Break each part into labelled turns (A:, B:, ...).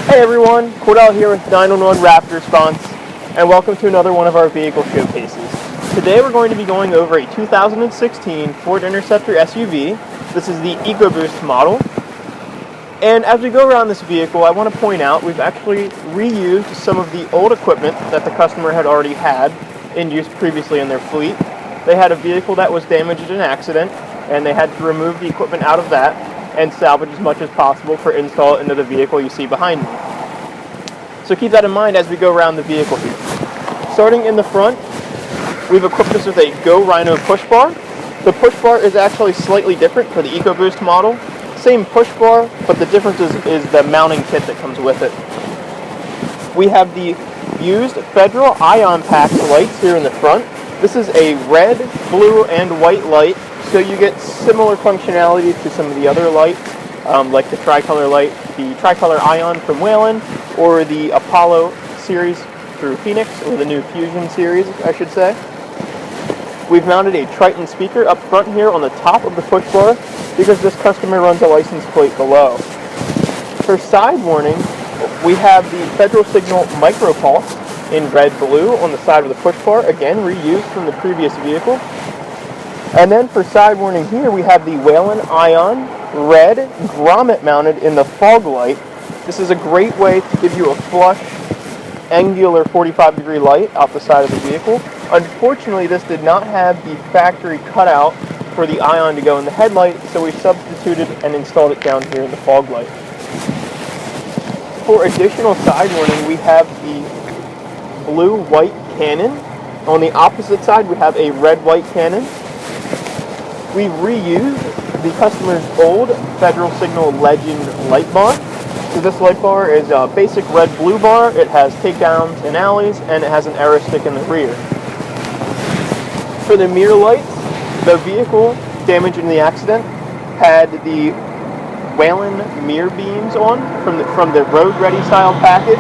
A: Hey everyone, Cordell here with 911 Rapid Response, and welcome to another one of our vehicle showcases. Today we're going to be going over a 2016 Ford Interceptor SUV. This is the EcoBoost model. And as we go around this vehicle, I want to point out we've actually reused some of the old equipment that the customer had already had in use previously in their fleet. They had a vehicle that was damaged in an accident, and they had to remove the equipment out of that and salvage as much as possible for install into the vehicle you see behind me. So keep that in mind as we go around the vehicle here. Starting in the front, we've equipped this with a Go Rhino push bar. The push bar is actually slightly different for the EcoBoost model. Same push bar, but the difference is the mounting kit that comes with it. We have the used Federal Ion Pack lights here in the front. This is a red, blue, and white light, so you get similar functionality to some of the other lights, like the tricolor light, the tricolor Ion from Whelen, or the Apollo series through Phoenix, or the new Fusion series, I should say. We've mounted a Triton speaker up front here on the top of the push bar because this customer runs a license plate below. For side warning, we have the Federal Signal Micro Pulse in red-blue on the side of the push bar, again reused from the previous vehicle. And then for side warning here, we have the Whelen Ion red grommet mounted in the fog light. This is a great way to give you a flush, angular 45-degree light out the side of the vehicle. Unfortunately, this did not have the factory cutout for the Ion to go in the headlight, so we substituted and installed it down here in the fog light. For additional side warning, we have the blue-white cannon. On the opposite side, we have a red-white cannon. We reused the customer's old Federal Signal Legend light bar. So this light bar is a basic red-blue bar. It has takedowns in alleys, and it has an arrow stick in the rear. For the mirror lights, the vehicle damaged in the accident had the Whelen mirror beams on from the Road Ready style package.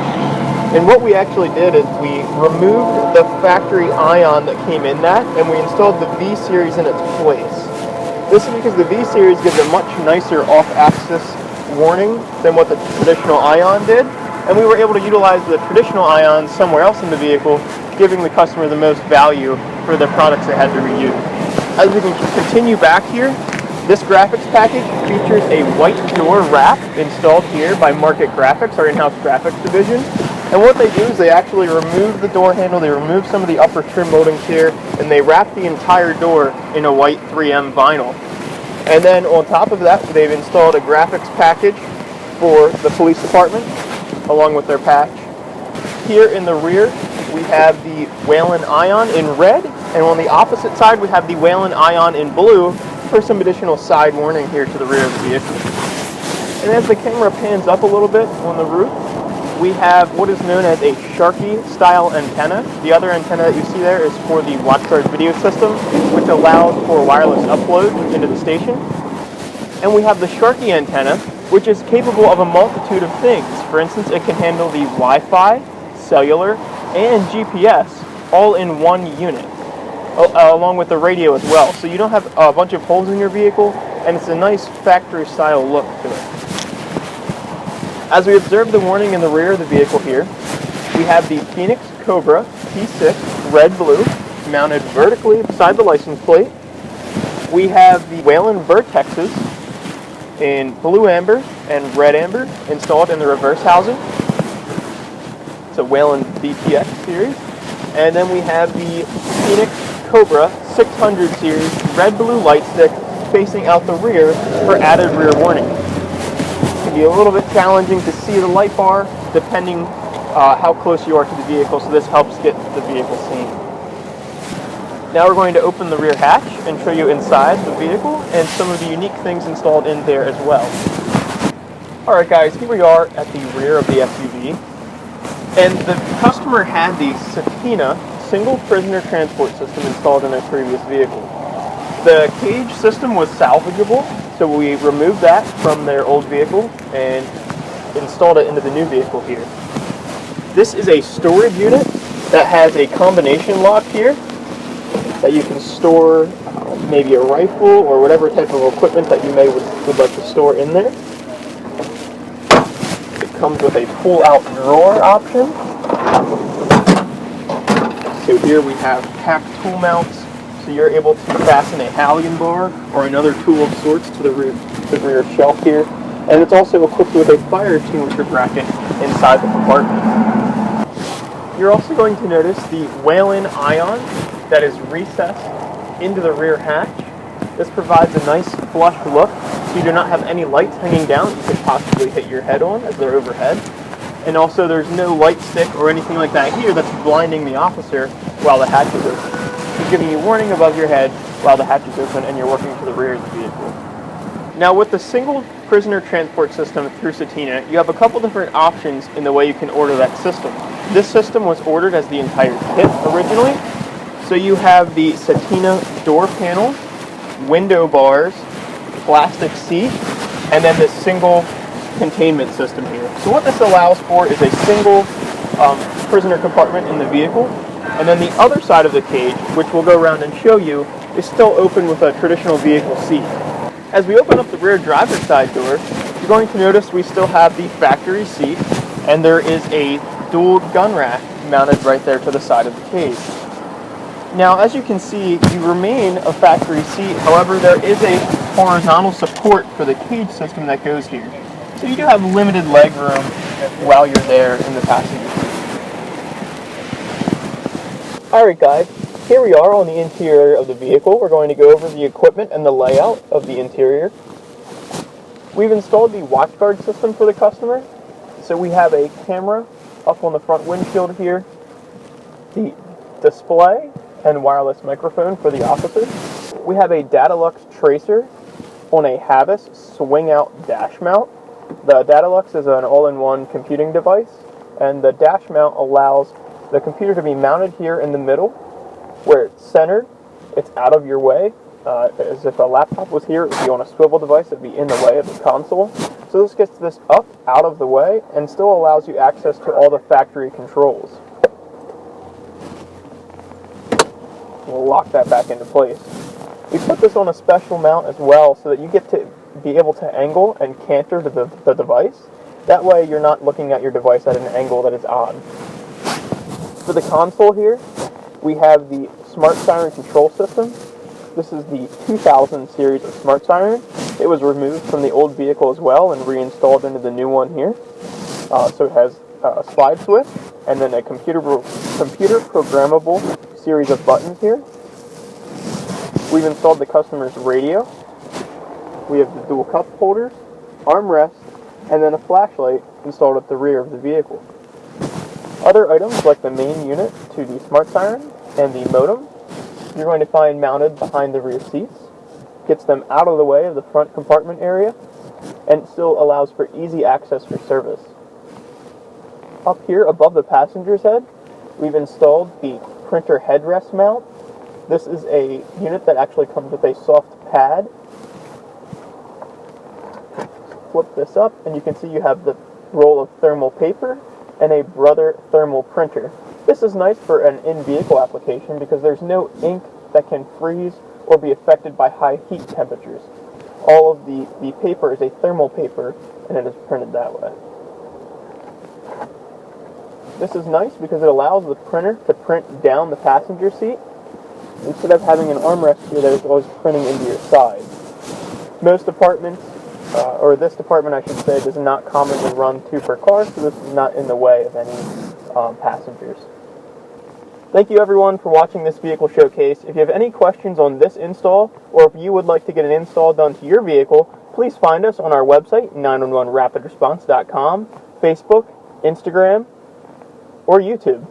A: And what we actually did is we removed the factory Ion that came in that, and we installed the V-Series in its place. This is because the V-Series gives a much nicer off-axis warning than what the traditional Ion did, and we were able to utilize the traditional Ion somewhere else in the vehicle, giving the customer the most value for the products they had to reuse. As we can continue back here, this graphics package features a white door wrap installed here by Market Graphics, our in-house graphics division. And what they do is they actually remove the door handle, they remove some of the upper trim moldings here, and they wrap the entire door in a white 3M vinyl. And then on top of that, they've installed a graphics package for the police department, along with their patch. Here in the rear, we have the Whelen Ion in red, and on the opposite side, we have the Whelen Ion in blue for some additional side warning here to the rear of the vehicle. And as the camera pans up a little bit on the roof, we have what is known as a Sharky style antenna. The other antenna that you see there is for the WatchGuard video system, which allows for wireless upload into the station. And we have the Sharky antenna, which is capable of a multitude of things. For instance, it can handle the Wi-Fi, cellular, and GPS all in one unit, along with the radio as well. So you don't have a bunch of holes in your vehicle, and it's a nice factory style look to it. As we observe the warning in the rear of the vehicle here, we have the Phoenix Cobra P6 red-blue mounted vertically beside the license plate. We have the Whelen Vertexes in blue amber and red amber installed in the reverse housing. It's a Whelen VTX series. And then we have the Phoenix Cobra 600 series red-blue light stick facing out the rear for added rear warning. It can be a little bit challenging to see the light bar depending how close you are to the vehicle, so this helps get the vehicle seen. Now we're going to open the rear hatch and show you inside the vehicle and some of the unique things installed in there as well. Alright guys, here we are at the rear of the SUV, and the customer had the Satina single prisoner transport system installed in their previous vehicle. The cage system was salvageable, so we removed that from their old vehicle and installed it into the new vehicle here. This is a storage unit that has a combination lock here that you can store maybe a rifle or whatever type of equipment that you would like to store in there. It comes with a pull-out drawer option. So here we have pack tool mounts, so you're able to fasten a Halligan bar or another tool of sorts to the rear shelf here. And it's also equipped with a fire extinguisher bracket inside the compartment. You're also going to notice the Whalen Ion that is recessed into the rear hatch. This provides a nice flush look, so you do not have any lights hanging down you could possibly hit your head on as they're overhead. And also there's no light stick or anything like that here that's blinding the officer while the hatch is open. It's giving you warning above your head while the hatch is open and you're working to the rear of the vehicle. Now with the single prisoner transport system through Satina, you have a couple different options in the way you can order that system. This system was ordered as the entire kit originally. So you have the Satina door panel, window bars, plastic seat, and then this single containment system here. So what this allows for is a single prisoner compartment in the vehicle, and then the other side of the cage, which we'll go around and show you, is still open with a traditional vehicle seat. As we open up the rear driver's side door, you're going to notice we still have the factory seat, and there is a dual gun rack mounted right there to the side of the cage. Now, as you can see, you remain a factory seat, however, there is a horizontal support for the cage system that goes here. So you do have limited leg room while you're there in the passenger seat. Alright guys, here we are on the interior of the vehicle. We're going to go over the equipment and the layout of the interior. We've installed the watch guard system for the customer. So we have a camera up on the front windshield here, the display and wireless microphone for the officer. We have a Datalux tracer on a Havas swing-out dash mount. The Datalux is an all-in-one computing device, and the dash mount allows the computer to be mounted here in the middle, where it's centered, it's out of your way. As if a laptop was here, it would be on a swivel device, it would be in the way of the console. So this gets this up, out of the way, and still allows you access to all the factory controls. We'll lock that back into place. We put this on a special mount as well so that you get to be able to angle and canter to the device. That way you're not looking at your device at an angle that is odd. For the console here, we have the Smart Siren control system. This is the 2000 series of Smart Siren. It was removed from the old vehicle as well and reinstalled into the new one here. So it has a slide switch and then a computer programmable series of buttons here. We've installed the customer's radio. We have the dual cup holders, armrest, and then a flashlight installed at the rear of the vehicle. Other items like the main unit to the Smart Siren and the modem, you're going to find mounted behind the rear seats. Gets them out of the way of the front compartment area and still allows for easy access for service. Up here above the passenger's head, we've installed the printer headrest mount. This is a unit that actually comes with a soft pad. Flip this up and you can see you have the roll of thermal paper and a Brother thermal printer. This is nice for an in-vehicle application because there's no ink that can freeze or be affected by high heat temperatures. All of the paper is a thermal paper and it is printed that way. This is nice because it allows the printer to print down the passenger seat instead of having an armrest here that is always printing into your side. Most departments, or this department I should say, does not commonly run two per car, so this is not in the way of any passengers. Thank you everyone for watching this vehicle showcase. If you have any questions on this install, or if you would like to get an install done to your vehicle, please find us on our website, 911rapidresponse.com, Facebook, Instagram, or YouTube.